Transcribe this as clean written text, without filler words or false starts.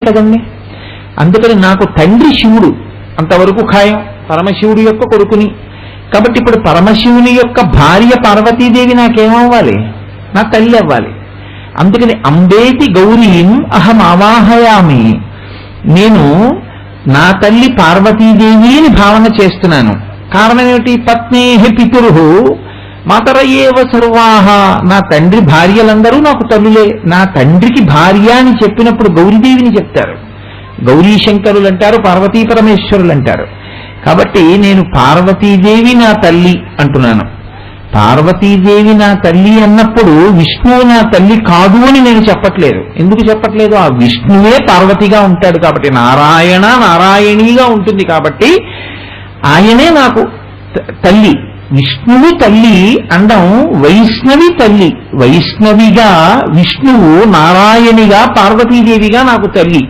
కదండి. అందుకని నాకు తండ్రి శివుడు అంతవరకు ఖాయం, పరమశివుడి యొక్క కొడుకుని. కాబట్టి ఇప్పుడు పరమశివుని యొక్క భార్య పార్వతీదేవి నాకేమవ్వాలి? నా తల్లి అవ్వాలి. అందుకని అంబేతి గౌరీం అహం ఆవాహయామి, నేను నా తల్లి పార్వతీదేవి అని భావన చేస్తున్నాను. కారణం ఏమిటి? పత్నేహి పితురు మాతరయేవ సర్వాహ, నా తండ్రి భార్యలందరూ నాకు తల్లులే. నా తండ్రికి భార్య అని చెప్పినప్పుడు గౌరీదేవిని చెప్తారు, గౌరీశంకరులు అంటారు, పార్వతీ పరమేశ్వరులు అంటారు. కాబట్టి నేను పార్వతీదేవి నా తల్లి అంటున్నాను. పార్వతీదేవి నా తల్లి అన్నప్పుడు విష్ణువు నా తల్లి కాదు అని నేను చెప్పట్లేదు. ఎందుకు చెప్పట్లేదు? ఆ విష్ణువే పార్వతిగా ఉంటాడు కాబట్టి, నారాయణ నారాయణీగా ఉంటుంది కాబట్టి ఆయనే నాకు తల్లి. విష్ణువు తల్లి అండం వైష్ణవి తల్లి, వైష్ణవిగా విష్ణువు నారాయణిగా పార్వతీదేవిగా నాకు తల్లి.